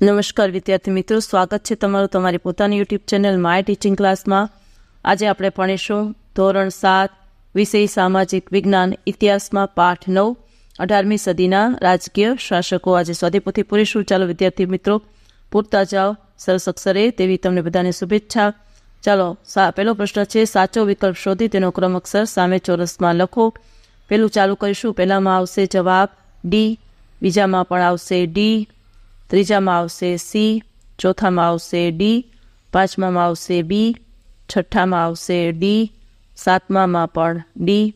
નમસ્કાર વિદ્યાર્થી મિત્રો, સ્વાગત છે તમારું તમારી પોતાની યુટ્યુબ ચેનલ માય ટીચિંગ ક્લાસમાં। આજે આપણે ભણીશું ધોરણ 7 વિષય સામાજિક વિજ્ઞાન ઇતિહાસમાં પાઠ 9 18મી સદીના રાજકીય શાસકો। આજે સ્વાધ્યાયપોથી પૂરીશું। ચાલો વિદ્યાર્થી મિત્રો પૂરતા જાઓ સરસ અક્ષરે, તેવી તમને બધાને શુભેચ્છા। ચાલો પહેલો પ્રશ્ન છે, સાચો વિકલ્પ શોધી તેનો ક્રમ અક્ષર સામે ચોરસમાં લખો। પહેલું ચાલુ કરીશું। પહેલામાં આવશે જવાબ ડી, બીજામાં પણ આવશે ડી, ત્રીજામાં આવશે સી, ચોથામાં આવશે ડી, પાંચમામાં આવશે બી, છઠ્ઠામાં આવશે ડી, સાતમામાં પણ ડી,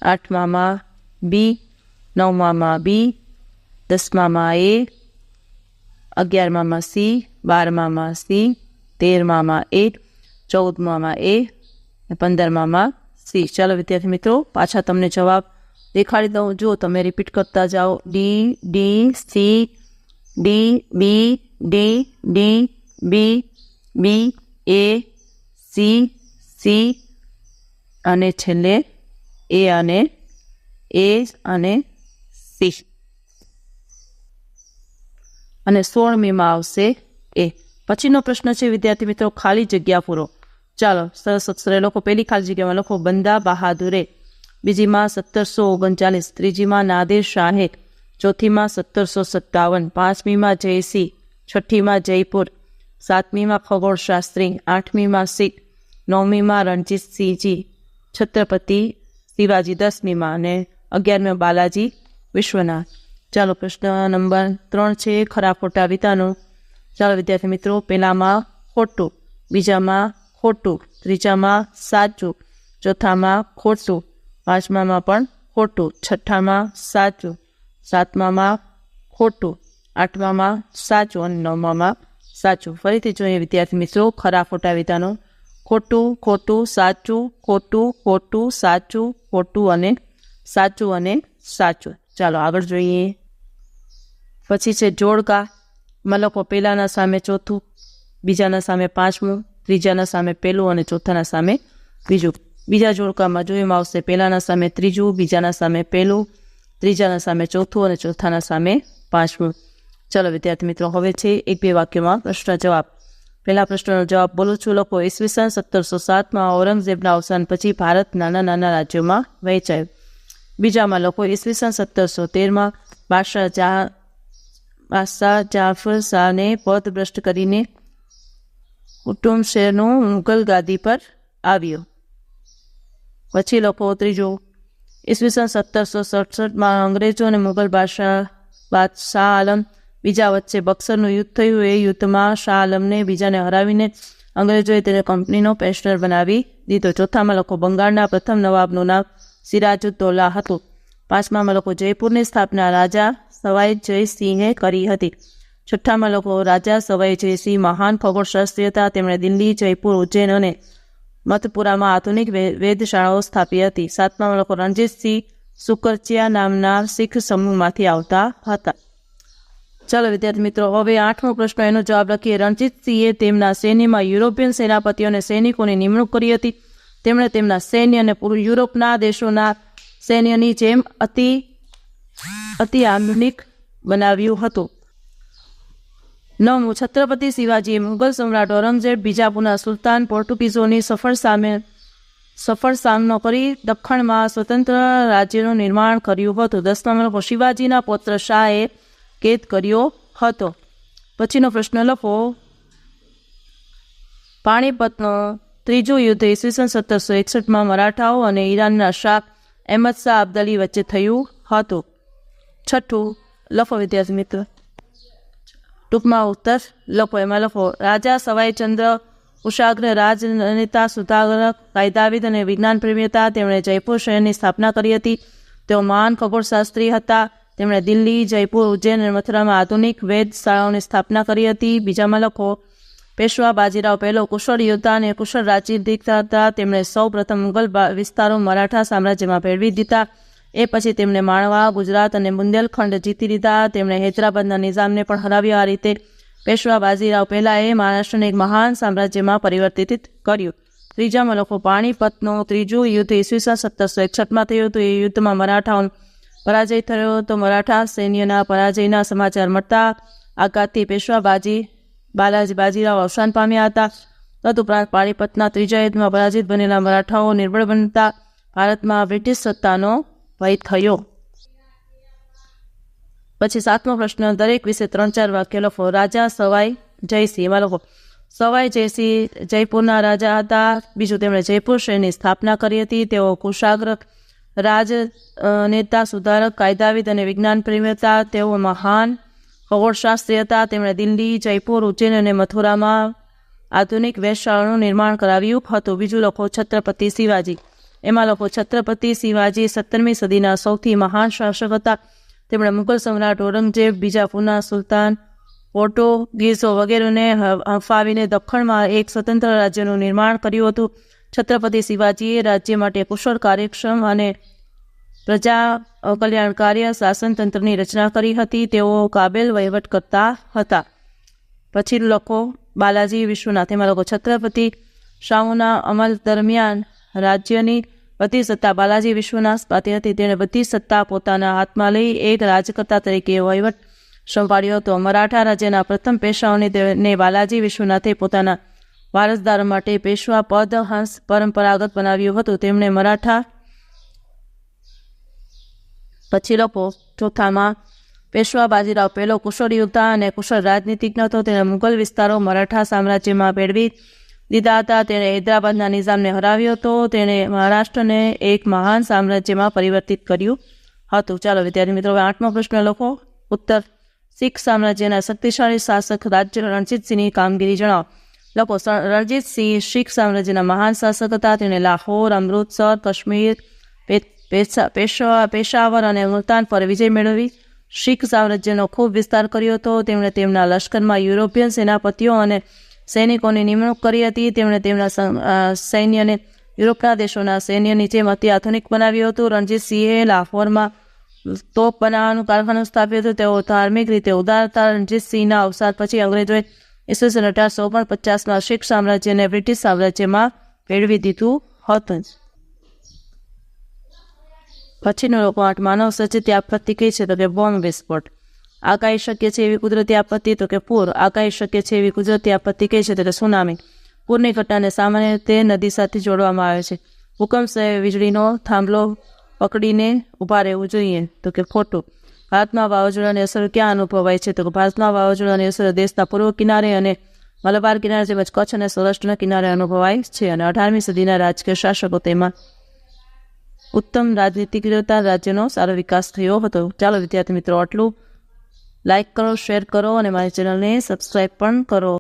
આઠમામાં બી, નવમામાં બી, દસમામાં એ, 11મામાં સી, 12મામાં સી, 13મામાં એ, 14મામાં એ, 15મામાં સી। ચાલો વિદ્યાર્થી મિત્રો પાછા તમને જવાબ દેખાડી દઉં, જો તમે રિપીટ કરતા જાઓ। ડી, ડી, સી, ડી, બી, ડી, ડી, બી, બી, એ, સી, સી અને છેલ્લે એ અને સી, અને 16મીમાં આવશે એ। પછીનો પ્રશ્ન છે વિદ્યાર્થી મિત્રો, ખાલી જગ્યા પૂરો। ચાલો સરસ અક્ષરે લખો। પહેલી ખાલી જગ્યામાં લખો બંદા બહાદુરે, બીજીમાં 1739, ત્રીજીમાં નાદેર શાહે, ચોથીમાં 1757, પાંચમીમાં જયસિંહ, છઠ્ઠીમાં જયપુર, સાતમીમાં ખગોળ શાસ્ત્રી, આઠમીમાં શીખ, નવમીમાં રણજીતસિંહજી, છત્રપતિ શિવાજી 10મીમાં અને 11મીમાં બાલાજી વિશ્વનાથ। ચાલો પ્રશ્ન નંબર 3 છે, ખરા ખોટા વિધાનો। ચાલો વિદ્યાર્થી મિત્રો, પહેલામાં ખોટું, બીજામાં ખોટું, ત્રીજામાં સાચું, ચોથામાં ખોટું, પાંચમામાં પણ ખોટું, છઠ્ઠામાં સાચું, સાતમામાં ખોટું, આઠમામાં સાચું અને નવમામાં સાચું। ફરીથી જોઈએ વિદ્યાર્થી મિત્રો ખરા ખોટા વિધાનો। ખોટું, ખોટું, સાચું, ખોટું, ખોટું, સાચું, ખોટું અને સાચું અને સાચું। ચાલો આગળ જોઈએ। પછી છે જોડકા, માં લખો પહેલાના સામે ચોથું, બીજાના સામે પાંચમું, ત્રીજાના સામે પહેલું અને ચોથાના સામે બીજું। બીજા જોડકામાં જોઈમાં આવશે પહેલાના સામે ત્રીજું, બીજાના સામે પહેલું, ત્રીજાના સામે ચોથું અને ચોથાના સામે પાંચમું। ચાલો વિદ્યાર્થી મિત્રો હવે છે 1-2 વાક્યોમાં પ્રશ્ન જવાબ। પહેલા પ્રશ્નનો જવાબ બોલું છું, લખો। ઈસવીસન 1707માં ઔરંગઝેબના અવસાન પછી ભારત નાના નાના રાજ્યોમાં વહેંચાયું। બીજામાં લખો ઈસવીસન 1713માં બાદશાહ જાફર શાહને પદભ્રષ્ટ કરીને કુતુબ શહેરનું મુગલ ગાદી પર આવ્યો। પછી લખો ત્રીજો, ઈસવીસન 1767માં અંગ્રેજો અને મુગલ બાદશાહ આલમ બીજા વચ્ચે બક્સરનું યુદ્ધ થયું। એ યુદ્ધમાં શાહ આલમને બીજાને હરાવીને અંગ્રેજોએ તેને કંપનીનો પેન્શનર બનાવી દીધો। ચોથામાં લખો બંગાળના પ્રથમ નવાબનું નામ સિરાજુદ્દૌલા હતું। પાંચમામાં લખો જયપુરની સ્થાપના રાજા સવાઈ જયસિંહે કરી હતી। છઠ્ઠામાં લખો રાજા સવાઈ જયસિંહ મહાન ખગોળશાસ્ત્રી હતા। તેમણે દિલ્હી, જયપુર, ઉજ્જૈન અને મથપુરામાં આધુનિક વેધશાળાઓ સ્થાપી હતી। સાતમામાં લખો રણજીતસિંહ સુકરચિયા નામના શીખ સમૂહમાંથી આવતા હતા। ચાલો વિદ્યાર્થી મિત્રો હવે 8મો પ્રશ્ન, એનો જવાબ લખીએ। રણજીતસિંહે તેમના સૈન્યમાં યુરોપિયન સેનાપતિઓ અને સૈનિકોની નિમણૂક કરી હતી। તેમણે તેમના સૈન્યને યુરોપના દેશોના સૈન્યની જેમ અતિ આધુનિક બનાવ્યું હતું। 9મું, છત્રપતિ શિવાજીએ મુગલ સમ્રાટ ઔરંગઝેબ, બીજાપુરના સુલતાન, પોર્ટુગીઝોની સફળ સામનો કરી દખ્ખણમાં સ્વતંત્ર રાજ્યનું નિર્માણ કર્યું હતું। 10મામાં લખો શિવાજીના પૌત્ર શાહે કેદ કર્યો હતો। પછીનો પ્રશ્ન લખો, પાણીપતનો ત્રીજું યુદ્ધ ઈસવીસન 1761માં મરાઠાઓ અને ઈરાનના શાહ અહેમદ શાહ અબ્દાલી વચ્ચે થયું હતું। છઠ્ઠું લખો વિદ્યાર્થી મિત્ર, ટૂંકમાં ઉત્તર લખો। એમાં લખો રાજા સવાઈચંદ્ર કુશાગ્ર રાજનેતા, સુધારક, કાયદાવિદ અને વિજ્ઞાન પ્રેમી હતા। તેમણે જયપુર શહેરની સ્થાપના કરી હતી। તેઓ મહાન ખગોળશાસ્ત્રી હતા। તેમણે દિલ્હી, જયપુર, ઉજ્જૈન અને મથુરામાં આધુનિક વેધશાળાઓની સ્થાપના કરી હતી। બીજામાં લખો પેશવા બાજીરાવ પહેલો કુશળ યોદ્ધા અને કુશળ રાજનીતિજ્ઞ હતા। તેમણે સૌ પ્રથમ મુગલ વિસ્તારો મરાઠા સામ્રાજ્યમાં ભેળવી દીધા। એ પછી તેમણે માળવા, ગુજરાત અને બુંદેલખંડ જીતી લીધા। તેમણે હૈદરાબાદના નિઝામને પણ હરાવ્યો। આ રીતે પેશવા બાજીરાવ પહેલાએ મહારાષ્ટ્રને એક મહાન સામ્રાજ્યમાં પરિવર્તિત કર્યું। ત્રીજામાં લખો પાણીપતનું ત્રીજું યુદ્ધ ઈસવીસન 1761માં થયું હતું। એ યુદ્ધમાં મરાઠાઓનો પરાજય થયો તો મરાઠા સૈન્યના પરાજયના સમાચાર મળતા આઘાતથી પેશવા બાલાજી બાજીરાવ અવસાન પામ્યા હતા. તદુપરાંત પાણીપતના ત્રીજા યુદ્ધમાં પરાજિત બનેલા મરાઠાઓ નિર્બળ બનતા ભારતમાં બ્રિટિશ સત્તાનો ભય થયો. પછી 7મો પ્રશ્ન, દરેક વિશે 3-4 વાક્ય લખો. રાજા સવાઈ જયસિંહ, એમાં લખો સવાઈ જયસિંહ જયપુરના રાજા હતા. બીજું, તેમણે જયપુર શહેરની સ્થાપના કરી હતી. તેઓ કુશાગ્ર રાજનેતા, સુધારક, કાયદાવિદ અને વિજ્ઞાન પ્રેમી હતા. તેઓ મહાન ખગોળશાસ્ત્રી હતા. તેમણે દિલ્હી, જયપુર, ઉજ્જૈન અને મથુરામાં આધુનિક વેધશાળાનું નિર્માણ કરાવ્યું હતું. બીજું લખો છત્રપતિ શિવાજી, એમાં લખો છત્રપતિ શિવાજી 17મી સદીના સૌથી મહાન શાસક હતા. તેમણે મુઘલ સમ્રાટ ઔરંગઝેબ, બીજાપુરના સુલતાન, પોર્ટુગીઝો વગેરેને હંફાવીને દખ્ખણમાં એક સ્વતંત્ર રાજ્યનું નિર્માણ કર્યું હતું. છત્રપતિ શિવાજીએ રાજ્ય માટે કુશળ, કાર્યક્ષમ અને પ્રજા કલ્યાણકારી શાસનતંત્રની રચના કરી હતી. તેઓ કાબેલ વહીવટ કરતા હતા. પછી લખો બાલાજી વિશ્વનાથ, એમાં લખો છત્રપતિ શાહુના અમલ દરમિયાન રાજ્યની બધી સત્તા બાલાજી વિશ્વનાથ પાસે હતી. તેણે બધી સત્તા પોતાના હાથમાં લઈ એક રાજકર્તા તરીકે વહીવટ સંભાળ્યો હતો. મરાઠા રાજ્યના પ્રથમ પેશવાઓને બાલાજી વિશ્વનાથે પોતાના વારસદાર માટે પેશવા પદ હંસ પરંપરાગત બનાવ્યું હતું. તેમણે મરાઠા પછી લખો ચોથામાં પેશવા બાજીરાવ પહેલો કુશળ યોદ્ધા અને કુશળ રાજનીતિજ્ઞ હતો. તેણે મુઘલ વિસ્તારો મરાઠા સામ્રાજ્યમાં મેળવી દીધા હતા. તેણે હૈદરાબાદના નિઝામને હરાવ્યો હતો. તેણે મહારાષ્ટ્રને એક મહાન સામ્રાજ્યમાં પરિવર્તિત કર્યું હતું. ચાલો વિદ્યાર્થી મિત્રો, 8મો પ્રશ્ન લખો. ઉત્તર, શીખ સામ્રાજ્યના શક્તિશાળી શાસક રાજ્ય રણજીતસિંહની કામગીરી જણાવો. લખો રણજીતસિંહ શીખ સામ્રાજ્યના મહાન શાસક હતા. તેણે લાહોર, અમૃતસર, કાશ્મીર, પેશાવર અને મુલતાન પર વિજય મેળવી શીખ સામ્રાજ્યનો ખૂબ વિસ્તાર કર્યો હતો. તેમણે તેમના લશ્કરમાં યુરોપિયન સેનાપતિઓ અને સૈનિકોની નિમણૂક કરી હતી. તેમણે તેમના સૈન્યને યુરોપના દેશોના સૈન્યની જેમ અતિ આધુનિક બનાવ્યું હતું. રણજીતસિંહે લાહોરમાં તોપ બનાવવાનું કારખાનું સ્થાપ્યું હતું. તેઓ ધાર્મિક રીતે ઉદાર હતા. રણજીતસિંહના અવસાન પછી અંગ્રેજોએ ઈસવીસન 1849માં શીખ સામ્રાજ્યને બ્રિટિશ સામ્રાજ્યમાં ભેળવી દીધું હતું. પછીનો લોકો 8, માનવ સર્જિત આપત્તિ કઈ છે? તો કે બોમ્બ વિસ્ફોટ. આગાહી શક્ય છે એવી કુદરતી આપત્તિ? તો કે પૂર. આગાહી શક્ય છે એવી કુદરતી આપત્તિ કઈ છે? તો કે સુનામી. પૂરની ઘટનાને સામાન્ય રીતે નદી સાથે જોડવામાં આવે છે. ભૂકંપ સમયે વીજળીનો થાંભલો પકડીને ઊભા રહેવું જોઈએ? તો કે ખોટું. ભારતમાં વાવાઝોડાની અસર ક્યાં અનુભવાય છે? તો કે ભારતમાં વાવાઝોડાની અસર દેશના પૂર્વ કિનારે અને મલબાર કિનારે તેમજ કચ્છ અને સૌરાષ્ટ્રના કિનારે અનુભવાય છે. અને 18મી સદીના રાજકીય શાસકો તેમાં ઉત્તમ રાજનીતિજ્ઞતા રાજ્યનો સારો વિકાસ થયો હતો. ચાલો વિદ્યાર્થી મિત્રો, આટલું. લાઇક કરો, શેર કરો અને મારી ચેનલને સબસ્ક્રાઈબ પણ કરો.